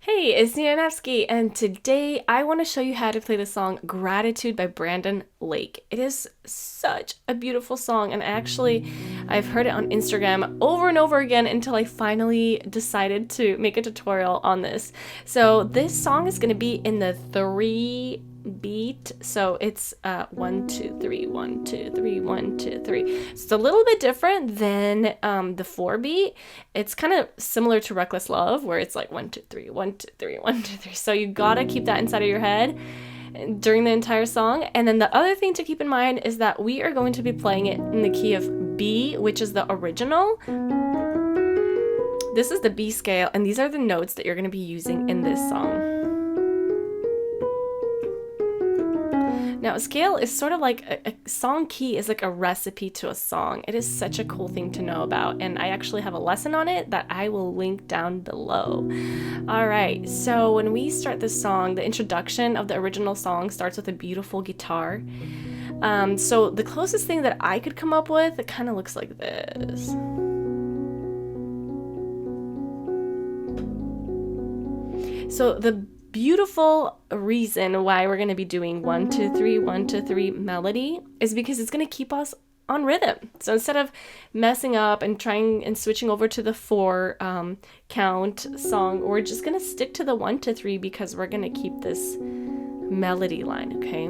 Hey, it's Nina Nevsky, and today I want to show you how to play the song Gratitude by Brandon Lake. It is such a beautiful song, and I've heard it on Instagram over and over again until I finally decided to make a tutorial on this. So this song is going to be in the 3 beat, so it's 1 2 3 1 2 3 1 2 3. It's a little bit different than the 4 beat. It's kind of similar to Reckless Love, where it's like 1 2 3 1 2 3 1 2 3. So you gotta keep that inside of your head during the entire song. And then the other thing to keep in mind is that we are going to be playing it in the key of B, which is the original. This is the B scale, and these are the notes that you're going to be using in this song. Now, a scale is sort of like a song key is like a recipe to a song. It is such a cool thing to know about, and I actually have a lesson on it that I will link down below. All right, so when we start this song, the introduction of the original song starts with a beautiful guitar. So the closest thing that I could come up with, it kind of looks like this. So the beautiful reason why we're going to be doing 1 2 3 1 2 3 melody is because it's going to keep us on rhythm. So instead of messing up and trying and switching over to the 4 count song, we're just going to stick to the 1 2 3 because we're going to keep this melody line, okay?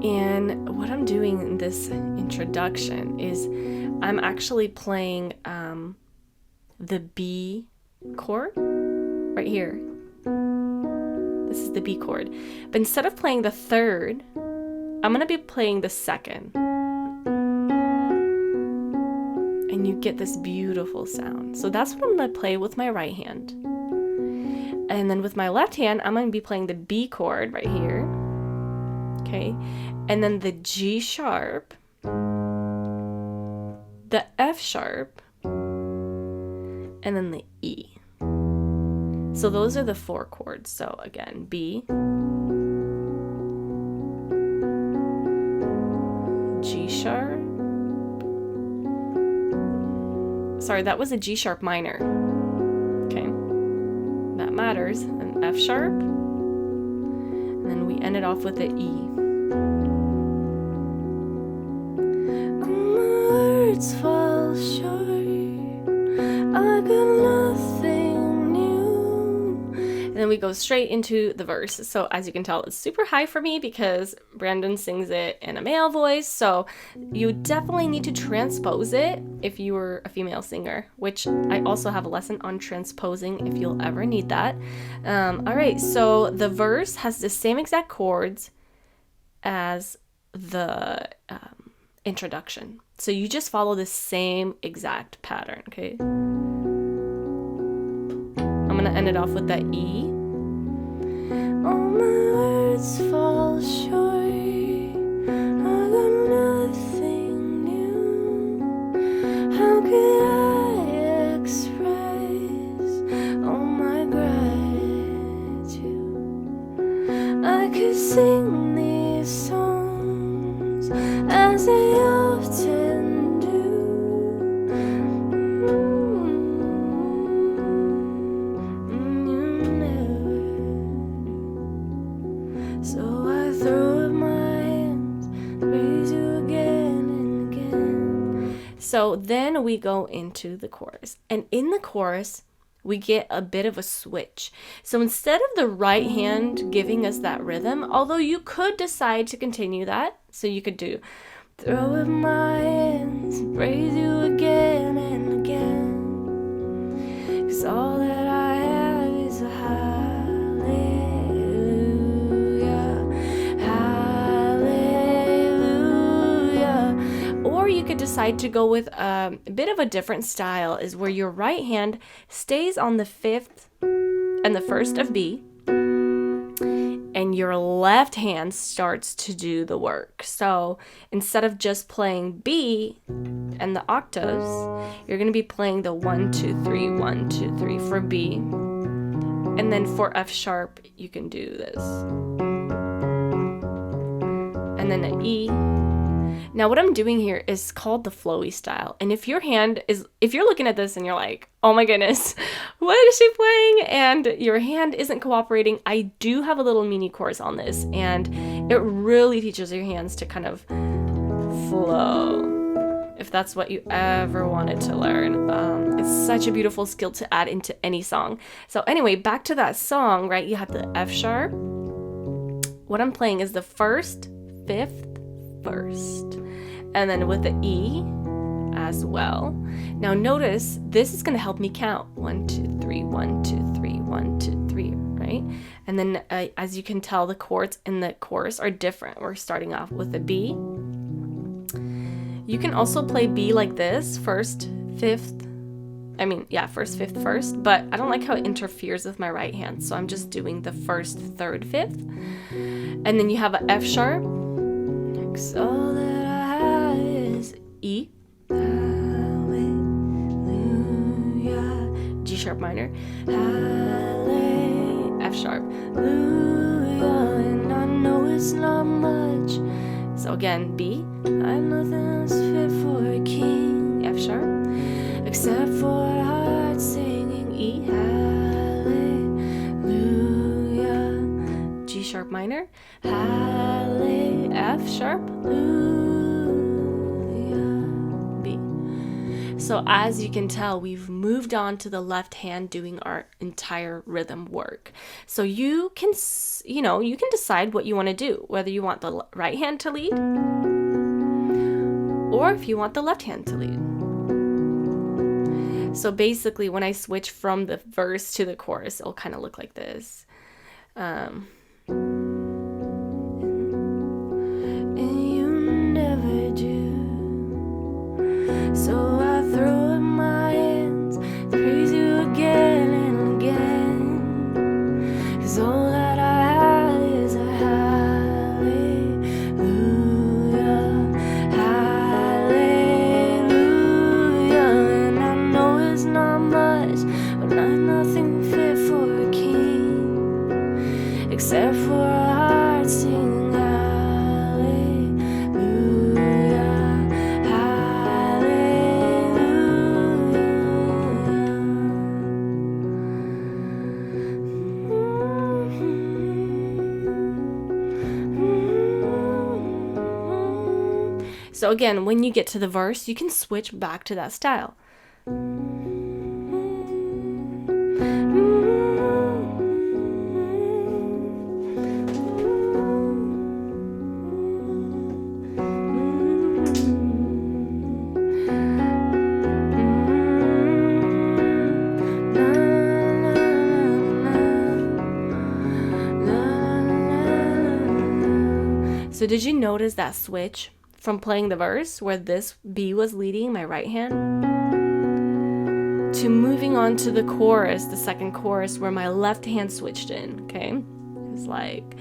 And what I'm doing in this introduction is I'm actually playing the B chord right here. This is the B chord. But instead of playing the 3rd, I'm going to be playing the 2nd. And you get this beautiful sound. So that's what I'm going to play with my right hand. And then with my left hand, I'm going to be playing the B chord right here. Okay, and then the G sharp, the F sharp, and then the E. So those are the 4 chords. So again, B, G sharp. Sorry, that was a G sharp minor. Okay, that matters. An F sharp, and then we end it off with the E. Words fall short, I got nothing new. And then we go straight into the verse. So as you can tell, it's super high for me because Brandon sings it in a male voice. So you definitely need to transpose it if you were a female singer, which I also have a lesson on transposing if you'll ever need that. All right, so the verse has the same exact chords as the introduction. So you just follow the same exact pattern, okay? I'm gonna end it off with that E. All my words fall short, I got nothing new. How could I express all my gratitude? I could sing these songs as I often do. You never. So I throw up my hands, praise you again and again. So then we go into the chorus. And in the chorus, we get a bit of a switch. So instead of the right hand giving us that rhythm, although you could decide to continue that, so you could do throw up my hands, praise you again and again, 'cause all that I have is a hallelujah, hallelujah. Or you could decide to go with a bit of a different style, is where your right hand stays on the 5th and the 1st of B, and your left hand starts to do the work. So instead of just playing B and the octaves, you're going to be playing the 1 2 3 1 2 3 for B. And then for F sharp, you can do this. And then an E, Now what I'm doing here is called the flowy style. And if you're looking at this and you're like, oh my goodness, what is she playing? And your hand isn't cooperating, I do have a little mini course on this, and it really teaches your hands to kind of flow, if that's what you ever wanted to learn. It's such a beautiful skill to add into any song. So anyway, back to that song, right? You have the F sharp. What I'm playing is the first, fifth, first, and then with the E as well. Now notice this is going to help me count 1 2 3 1 2 3 1 2 3, right? And then as you can tell, the chords in the chorus are different. We're starting off with a B. You can also play B like this, first, fifth, first, fifth, first, but I don't like how it interferes with my right hand, so I'm just doing the first, third, fifth. And then you have an F sharp. Next, all that I have is E. Hallelujah. G sharp minor. F sharp. Hallelujah. And I know it's not much. So again, B. I'm nothing else fit for a king. F sharp. Except for a heart singing E. Hallelujah. G sharp minor. Hallelujah. F sharp. B. So as you can tell, we've moved on to the left hand doing our entire rhythm work. So you can decide what you want to do, whether you want the right hand to lead or if you want the left hand to lead. So basically, when I switch from the verse to the chorus, it'll kind of look like this. And you never do. So I throw up my hands, praise you again and again. 'Cause all that I have is a hallelujah, hallelujah. And I know it's not much, but not nothing fit for a king, except for a heart singing hallelujah, hallelujah. So again, when you get to the verse, you can switch back to that style. So did you notice that switch from playing the verse where this B was leading my right hand to moving on to the chorus, the second chorus, where my left hand switched in, okay? It's like,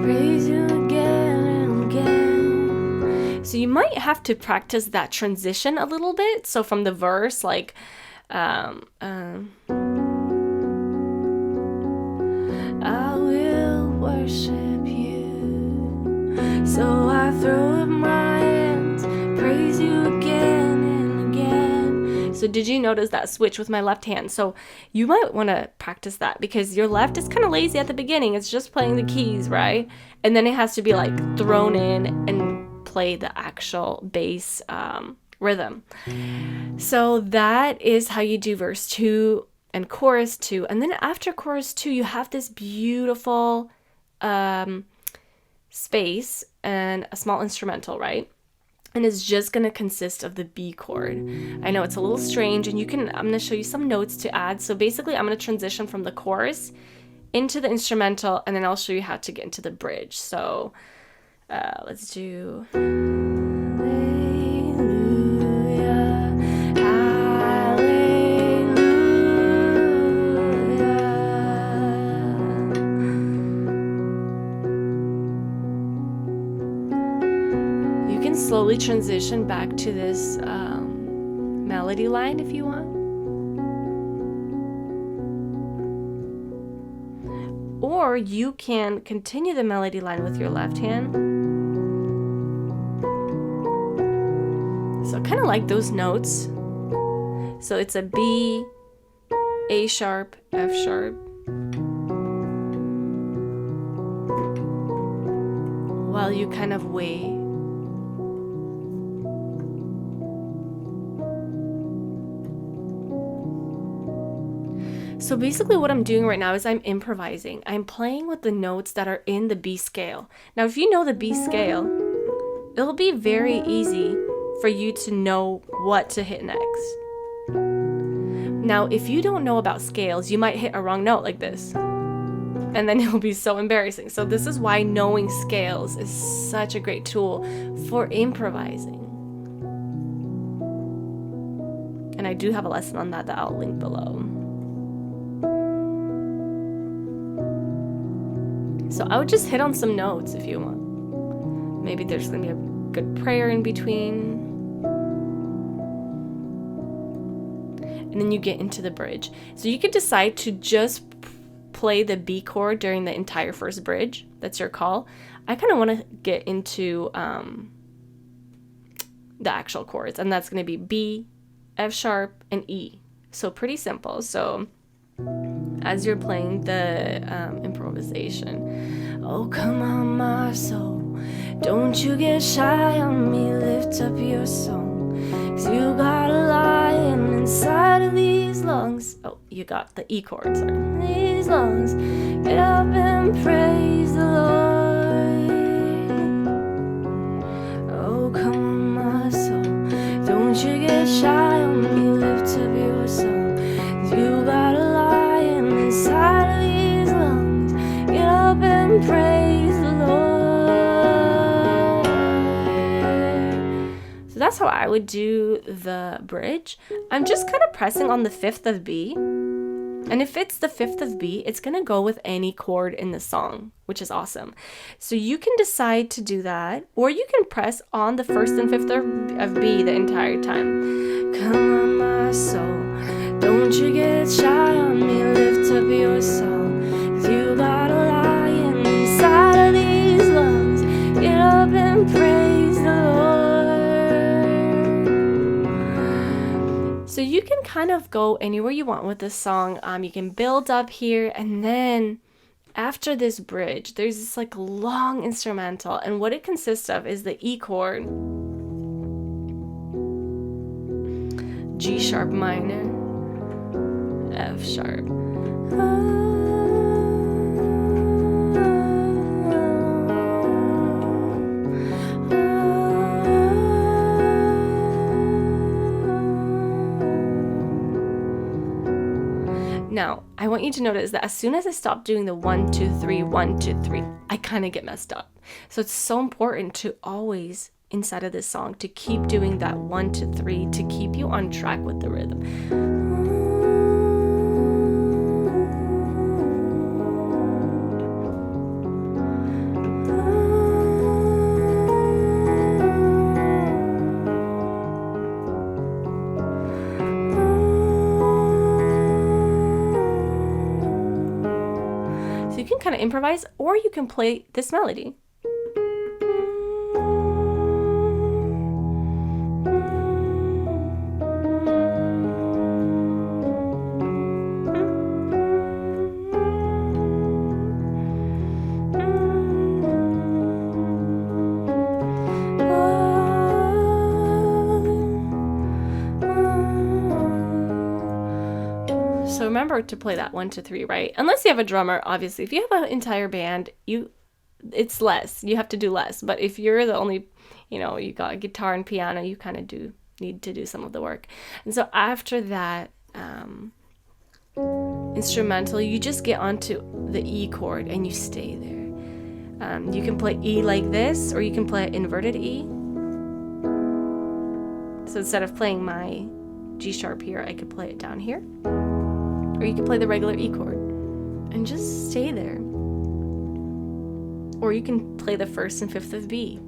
praise you again and again. So you might have to practice that transition a little bit. So from the verse, like, I will worship you. So I throw up my hands, praise you again and again. So did you notice that switch with my left hand? So you might want to practice that because your left is kind of lazy at the beginning. It's just playing the keys, right? And then it has to be like thrown in and play the actual bass rhythm. So that is how you do verse 2 and chorus 2. And then after chorus 2, you have this beautiful space and a small instrumental, right? And it's just going to consist of the B chord. I know it's a little strange, and I'm going to show you some notes to add. So basically, I'm going to transition from the chorus into the instrumental, and then I'll show you how to get into the bridge. So let's do... Slowly transition back to this melody line if you want. Or you can continue the melody line with your left hand kind of like those notes. So it's a B, A sharp, F sharp. While you kind of weigh. So basically what I'm doing right now is I'm improvising. I'm playing with the notes that are in the B scale. Now, if you know the B scale, it'll be very easy for you to know what to hit next. Now, if you don't know about scales, you might hit a wrong note like this. And then it'll be so embarrassing. So this is why knowing scales is such a great tool for improvising. And I do have a lesson on that I'll link below. So I would just hit on some notes if you want. Maybe there's going to be a good prayer in between. And then you get into the bridge. So you could decide to just play the B chord during the entire first bridge. That's your call. I kind of want to get into the actual chords. And that's going to be B, F sharp, and E. So pretty simple. So as you're playing the improvisation, oh, come on, my soul, don't you get shy on me, lift up your song, 'cause you got a lion inside of these lungs. Oh, you got the E chord, sorry. These lungs, get up and praise the Lord. Oh, come on, my soul, don't you get shy on me, lift up your song, 'cause you got a lion inside of these lungs, get up and praise the Lord. So that's how I would do the bridge. I'm just kind of pressing on the 5th of B. And if it's the 5th of B, it's going to go with any chord in the song, which is awesome. So you can decide to do that, or you can press on the 1st and 5th of B the entire time. Come on, my soul, don't you get shy on me, lift up your song, 'cause you got a lion inside of these lungs, get up and praise the Lord. So you can kind of go anywhere you want with this song. You can build up here, and then after this bridge, there's this like long instrumental, and what it consists of is the E chord, G sharp minor, F sharp. Now, I want you to notice that as soon as I stop doing the 1, 2, 3, 1, 2, 3, I kind of get messed up. So it's so important to always, inside of this song, to keep doing that 1, 2, 3 to keep you on track with the rhythm. You can kind of improvise, or you can play this melody. So remember to play that 1, 2, 3, right? Unless you have a drummer, obviously. If you have an entire band, it's less. You have to do less. But if you're the only, you got a guitar and piano, you kind of do need to do some of the work. And so after that instrumental, you just get onto the E chord and you stay there. You can play E like this, or you can play inverted E. So instead of playing my G sharp here, I could play it down here. Or you can play the regular E chord and just stay there. Or you can play the 1st and 5th of B.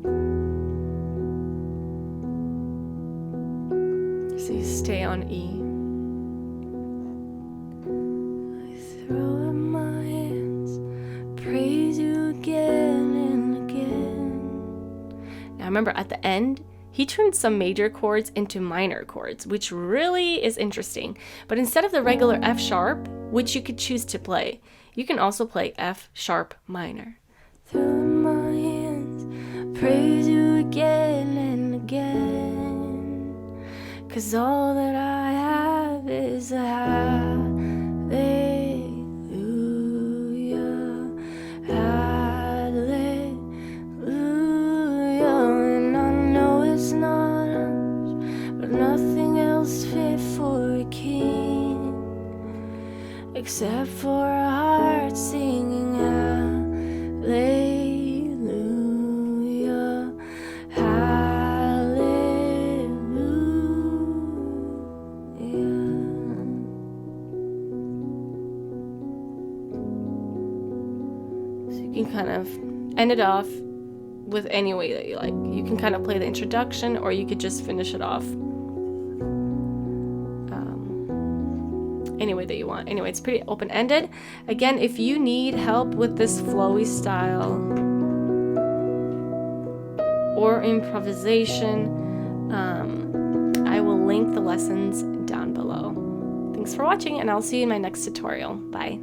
So you stay on E. I throw up my hands, praise you again and again. Now remember, at the end, he turned some major chords into minor chords, which really is interesting. But instead of the regular F sharp, which you could choose to play, you can also play F sharp minor. Throw my hands, praise you again and again, 'cause all that I have is a hallelujah, hallelujah. And I know it's not us, but nothing else fit for a king, except for a heart singing hallelujah, hallelujah. So you can kind of end it off with any way that you like. You can kind of play the introduction, or you could just finish it off any way that you want. Anyway, it's pretty open-ended. Again, if you need help with this flowy style or improvisation, I will link the lessons down below. Thanks for watching, and I'll see you in my next tutorial. Bye.